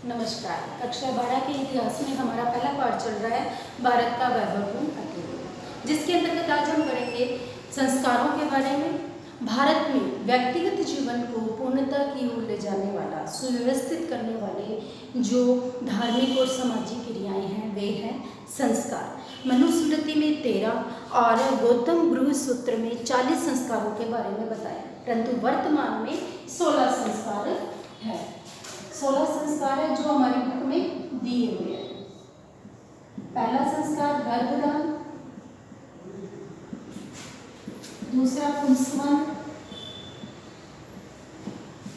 नमस्कार। कक्षा 12 के इतिहास में हमारा पहला पाठ चल रहा है भारत का वैभवपूर्ण अतीत, जिसके अंतर्गत आज हम पढ़ेंगे संस्कारों के बारे में। भारत में व्यक्तिगत जीवन को पूर्णता की ओर ले जाने वाला, सुव्यवस्थित करने वाले जो धार्मिक और सामाजिक क्रियाएं हैं वे हैं संस्कार। मनुस्मृति में 13 और गौतम गृह सूत्र में 40 संस्कारों के बारे में बताया, परंतु वर्तमान में 16 संस्कार है। 16 संस्कार है जो हमारी बुक में दिए हुए हैं। पहला संस्कार गर्भदान, दूसरा पुंसवन,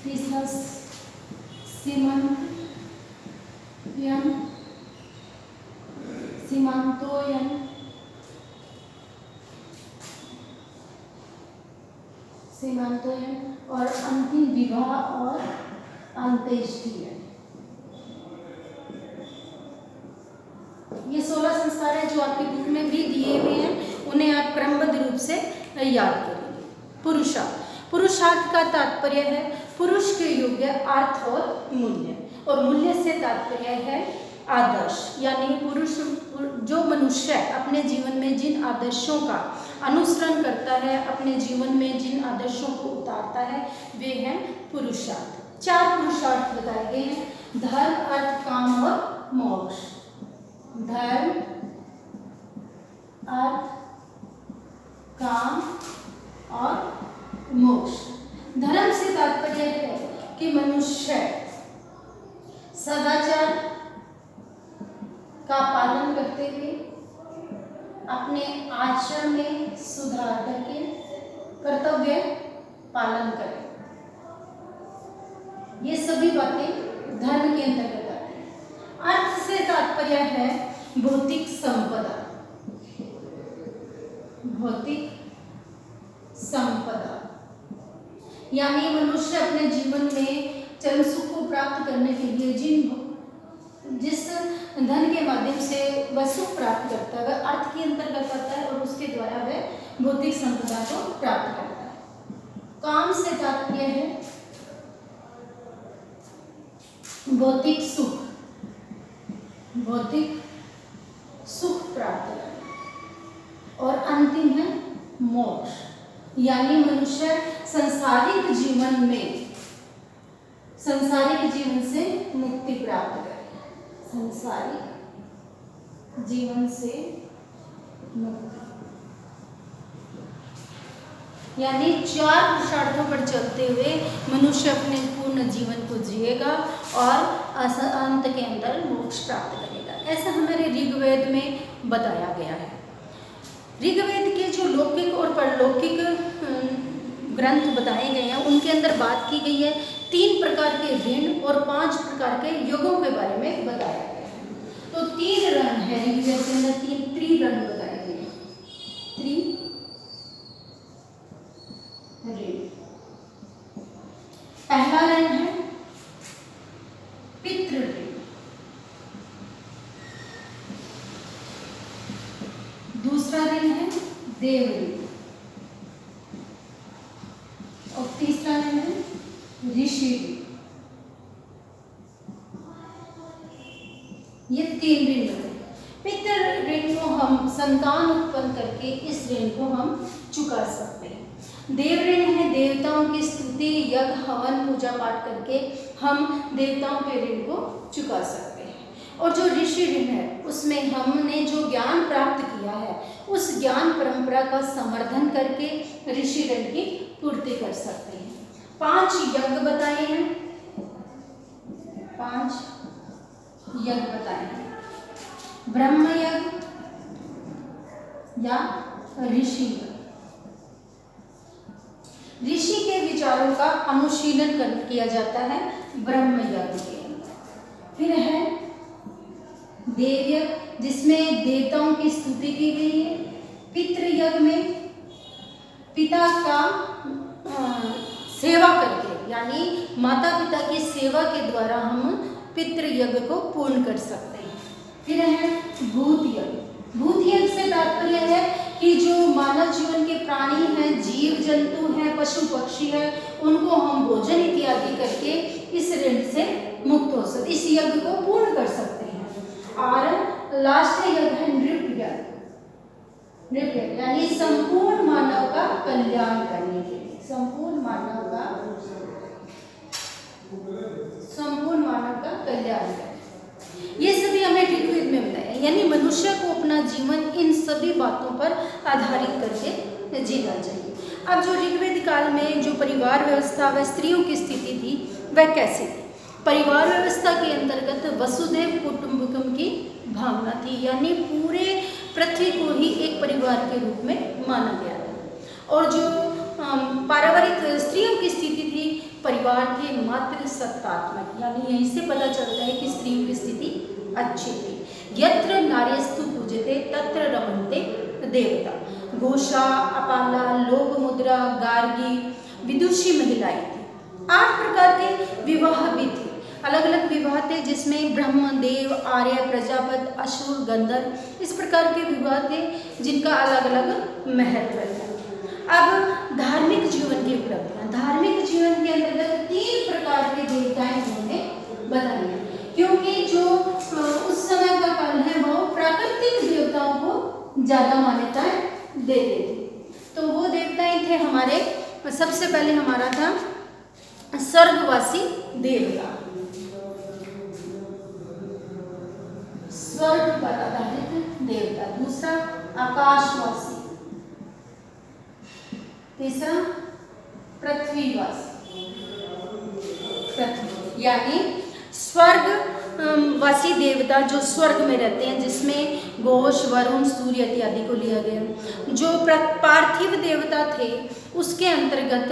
तीसरा सीमंतोयन, और अंतिम विवाह और अंत्येष्टि है। ये 16 संस्कार है जो आपकी बुक में भी दिए हुए हैं, उन्हें आप क्रमबद्ध रूप से याद करेंगे। पुरुषार्थ का तात्पर्य है पुरुष के योग्य अर्थ और मूल्य, और मूल्य से तात्पर्य है आदर्श, यानी पुरुष जो मनुष्य अपने जीवन में जिन आदर्शों का अनुसरण करता है, अपने जीवन में जिन आदर्शों को उतारता है, वे हैं पुरुषार्थ। 4 पुरुषार्थ बताए गए हैं: धर्म, अर्थ, काम और मोक्ष। धर्म, अर्थ, काम और मोक्ष। धर्म से तात्पर्य है कि मनुष्य सदाचार का पालन करते हुए अपने आचरण में सुधार करके कर्तव्य पालन करें। ये सभी बातें धर्म के अंतर्गत आती हैं। अर्थ से तात्पर्य है भौतिक संपदा। भौतिक संपदा यानी मनुष्य अपने जीवन में चरम सुख को प्राप्त करने के लिए जिस धन के माध्यम से वह सुख प्राप्त करता है वह अर्थ के अंतर्गत आता है, और उसके द्वारा वह भौतिक संपदा को प्राप्त करता है। काम से तात्पर्य है भौतिक सुख प्राप्त करना, और अंतिम है मोक्ष, यानी मनुष्य सांसारिक जीवन से मुक्ति प्राप्त करे। सांसारिक जीवन से मुक्ति यानी 4 पुरुषार्थों पर चलते हुए मनुष्य अपने पूर्ण जीवन को जिएगा और अंत के अंदर मोक्ष प्राप्त करेगा। ऐसा हमारे ऋग्वेद में बताया गया है। ऋग्वेद के जो लौकिक और परलौकिक ग्रंथ बताए गए हैं उनके अंदर बात की गई है 3 प्रकार के ऋण और 5 प्रकार के युगों के बारे में बताया गया है। तो 3 रण है ऋग्वेद के अंदर, 3 त्रिरण बताए गए हैं। पहला ऋण है पितृ ऋण, दूसरा ऋण है देव ऋण, और तीसरा ऋण है ऋषि ऋण। ये 3 ऋण है। पितृ ऋण को हम संतान उत्पन्न करके इस ऋण को हम चुका सकते हैं। देव ऋण है देवताओं की स्तुति, यज्ञ, हवन, पूजा पाठ करके हम देवताओं के ऋण को चुका सकते हैं। और जो ऋषि ऋण है उसमें हमने जो ज्ञान प्राप्त किया है उस ज्ञान परंपरा का संवर्धन करके ऋषि ऋण की पूर्ति कर सकते हैं। 5 यज्ञ बताए हैं, 5 यज्ञ बताए हैं। ब्रह्म यज्ञ या ऋषि यज्ञ। ऋषि के विचारों का अनुशीलन किया जाता है ब्रह्म यज्ञ के अंदर। फिर है देव यज्ञ जिसमें देवताओं की स्तुति की गई है। पितृ यज्ञ में पिता का सेवा करके, यानी माता पिता की सेवा के द्वारा हम पितृ यज्ञ को पूर्ण कर सकते हैं। फिर है भूत यज्ञ। भूत यज्ञ से तात्पर्य है कि जो मानव जीवन के प्राणी हैं, जीव जंतु हैं, पशु पक्षी हैं, उनको हम भोजन इत्यादि करके इस ऋण से मुक्त हो सकते, इस यज्ञ को पूर्ण कर सकते हैं। और लास्ट यज्ञ है नृप यज्ञ। नृप यज्ञ यानी संपूर्ण मानव का कल्याण करने के लिए, संपूर्ण मानव का कल्याण करने, ये सभी हमें ऋग्वेद में बताया। यानी मनुष्य को अपना जीवन इन सभी बातों पर आधारित करके जीना चाहिए। अब जो ऋग्वेद काल में जो परिवार व्यवस्था व स्त्रियों की स्थिति थी वह कैसी थी? परिवार व्यवस्था के अंतर्गत वसुधैव कुटुंबकम की भावना थी, यानी पूरे पृथ्वी को ही एक परिवार के रूप में माना गया था। और जो पारिवारिक स्त्रियों की स्थिति थी, परिवार के मातृ सत्तात्मक, यानी यहीं से पता चलता है कि स्त्रियों की स्थिति अच्छी थी। यत्र नार्यस्तु पूज्यते तत्र रमन्ते देवता। घोषा, अपाला, लोभ मुद्रा, गार्गी, विदुषी महिलाएं थी। 8 प्रकार के विवाह भी थे, अलग अलग विवाह थे, जिसमें ब्रह्म, देव, आर्य, प्रजापति, असुर, गंधर्व, इस प्रकार के विवाह थे जिनका अलग अलग महत्व है। अब धार्मिक जीवन की उपलब्धियां, धार्मिक जीवन के अंतर्गत 3 प्रकार के देवताएं उन्होंने बताई हैं, क्योंकि जो उस समय का काल है वो प्राकृतिक देवताओं को ज्यादा मान्यताएं देते थे। तो वो देवताएं थे हमारे, सबसे पहले हमारा था स्वर्गवासी देवता, स्वर्ग पर आधारित देवता। दूसरा आकाशवासी, तीसरा पृथ्वीवासी, पृथ्वी यानी स्वर्गवासी देवता जो स्वर्ग में रहते हैं, जिसमें घोष, वरुण, सूर्य इत्यादि को लिया गया। जो पार्थिव देवता थे उसके अंतर्गत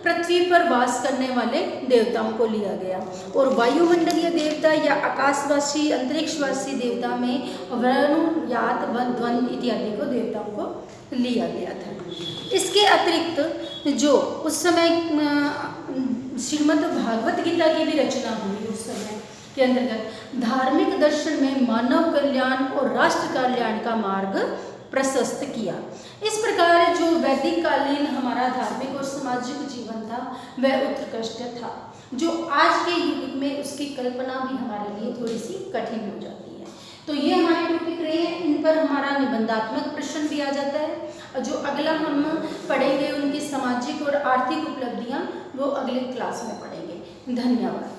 पृथ्वी पर वास करने वाले देवताओं को लिया गया। और वायुमंडलीय देवता या आकाशवासी, अंतरिक्षवासी देवता में वरुण, यात, ध्वनि इत्यादि को देवताओं को लिया गया था। इसके अतिरिक्त जो उस समय श्रीमद् भागवत गीता की भी रचना हुई, उस समय के अंतर्गत धार्मिक दर्शन में मानव कल्याण और राष्ट्र कल्याण का मार्ग प्रशस्त किया। इस प्रकार जो वैदिक कालीन हमारा धार्मिक और सामाजिक जीवन था वह उत्कृष्ट था, जो आज के युग में उसकी कल्पना भी हमारे लिए थोड़ी सी कठिन हो जाती है। तो ये हमारे टॉपिक रहे हैं, इन पर हमारा निबंधात्मक प्रश्न भी आ जाता है। और जो अगला हम पढ़ेंगे उनकी सामाजिक और आर्थिक उपलब्धियां, वो अगले क्लास में पढ़ेंगे। धन्यवाद।